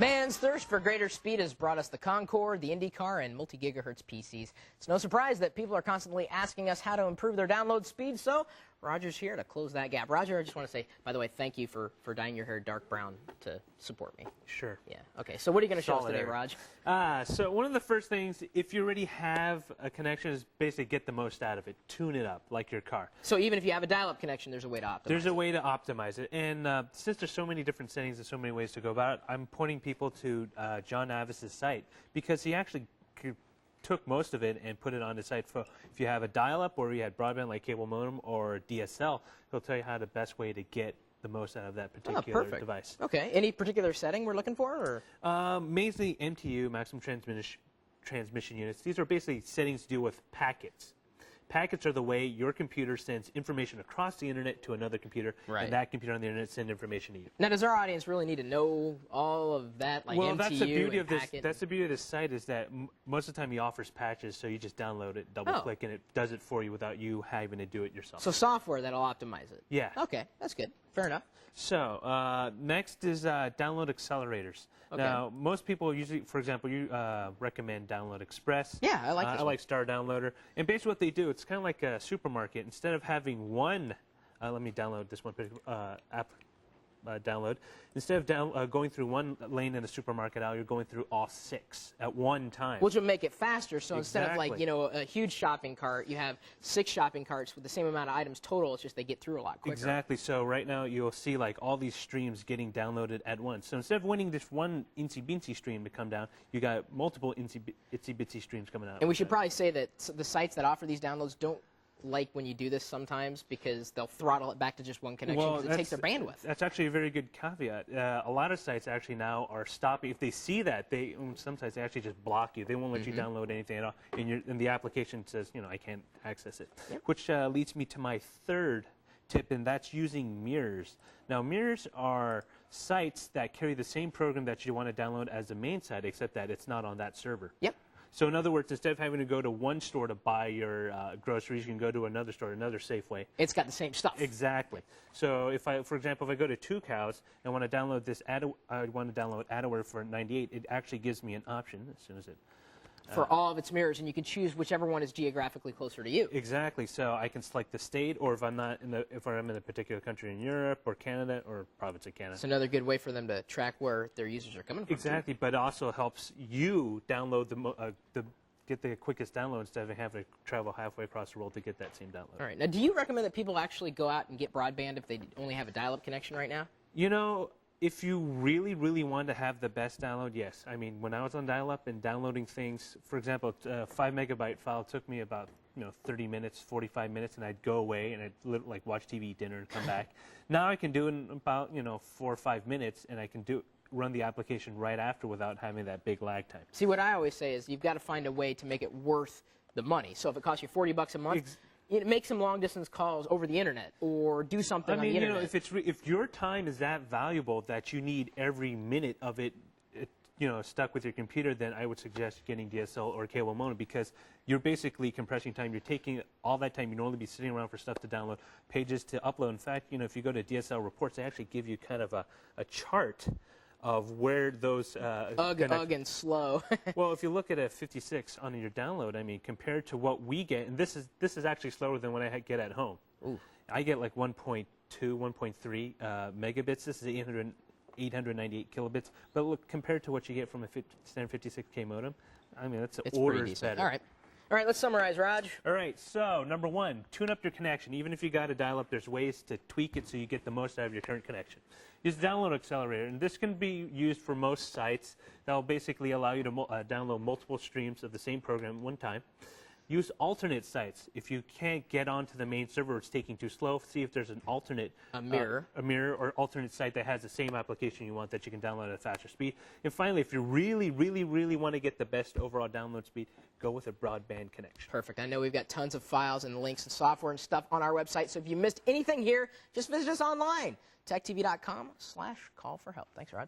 Man's thirst for greater speed has brought us the Concorde, the IndyCar, and multi-gigahertz PCs. It's no surprise that people are constantly asking us how to improve their download speed, so Roger's here to close that gap. Roger, I just want to say, by the way, thank you for dyeing your hair dark brown to support me. Sure. Yeah. Okay, so what are you going to show us today, Raj? So one of the first things, if you already have a connection, is basically get the most out of it. Tune it up, like your car. So even if you have a dial-up connection, there's a way to optimize it. There's a way to optimize it. And since there's so many different settings and so many ways to go about it, I'm pointing people to John Navis's site, because he actually took most of it and put it on his site. For if you have a dial-up or you had broadband like cable modem or DSL, he'll tell you how the best way to get the most out of that particular device. Okay. Any particular setting we're looking for? Or? Mainly MTU, maximum transmission units. These are basically settings to do with packets. Packets are the way your computer sends information across the internet to another computer, and that computer on the internet sends information to you. Now, does our audience really need to know all of that, like well, MTU that's the beauty and of this. packet? That's the beauty of this site, is that most of the time he offers patches, so you just download it, double-click, and it does it for you without you having to do it yourself. So software that'll optimize it. Yeah. Okay, that's good. Fair enough. So next is download accelerators. Okay. Now, most people usually, for example, you recommend Download Express. Yeah, I like this I like Star Downloader. And basically what they do, it's kind of like a supermarket. Instead of having one, let me download this one app. Download. Instead of going through one lane in the supermarket aisle, you're going through all 6 at one time. Which will make it faster. So instead of Exactly. like, you know, a huge shopping cart, you have 6 shopping carts with the same amount of items total. It's just they get through a lot quicker. Exactly. So right now you'll see like all these streams getting downloaded at once. So instead of waiting just one insy-bincy stream to come down, you got multiple itsy-bitsy streams coming out. And we should probably say that the sites that offer these downloads don't like when you do this sometimes, because they'll throttle it back to just one connection because it takes their bandwidth. That's actually a very good caveat. A lot of sites actually now are stopping. If they see that, some sites they actually just block you. They won't let you download anything at all. And the application says, you know, I can't access it. Yep. Which leads me to my third tip, and that's using mirrors. Now, mirrors are sites that carry the same program that you want to download as the main site, except that it's not on that server. Yep. So in other words, instead of having to go to one store to buy your groceries, you can go to another store, another Safeway. It's got the same stuff. Exactly. So if for example, if I go to 2 Cows and want to download this, I want to download AdAware for 98, it actually gives me an option as soon as it. For all of its mirrors, and you can choose whichever one is geographically closer to you. Exactly. So I can select the state, or if I'm in a particular country in Europe or Canada or province of Canada. It's another good way for them to track where their users are coming from. Exactly, but it also helps you download get the quickest download instead of having to travel halfway across the world to get that same download. All right. Now, do you recommend that people actually go out and get broadband if they only have a dial-up connection right now? You know, if you really, really want to have the best download, yes. I mean, when I was on dial-up and downloading things, for example, a 5-megabyte file took me about 30 minutes, 45 minutes, and I'd go away and I'd like watch TV, eat dinner, and come back. Now I can do it in about 4 or 5 minutes, and I can run the application right after without having that big lag time. See, what I always say is you've got to find a way to make it worth the money. So if it costs you $40 a month, make some long-distance calls over the internet or do something on the internet. If your time is that valuable that you need every minute of it, stuck with your computer, then I would suggest getting DSL or cable modem, because you're basically compressing time. You're taking all that time. You'd only be sitting around for stuff to download, pages to upload. In fact, if you go to DSL reports, they actually give you kind of a chart of where those ugh and slow. Well, if you look at a 56 on your download, I mean, compared to what we get, and this is actually slower than what I get at home. Ooh. I get like 1.2, 1.3 megabits. This is 898 kilobits. But look, compared to what you get from a standard 56K modem, I mean, it's orders better. All right. All right, let's summarize, Raj. All right, so number 1, tune up your connection. Even if you got a dial-up, there's ways to tweak it so you get the most out of your current connection. Use Download Accelerator, and this can be used for most sites. That will basically allow you to download multiple streams of the same program at one time. Use alternate sites. If you can't get onto the main server, it's taking too slow, see if there's an alternate a mirror or alternate site that has the same application you want that you can download at a faster speed. And finally, if you really, really, really want to get the best overall download speed, go with a broadband connection. Perfect. I know we've got tons of files and links and software and stuff on our website, so if you missed anything here, just visit us online, techtv.com/call for help. Thanks, Raj.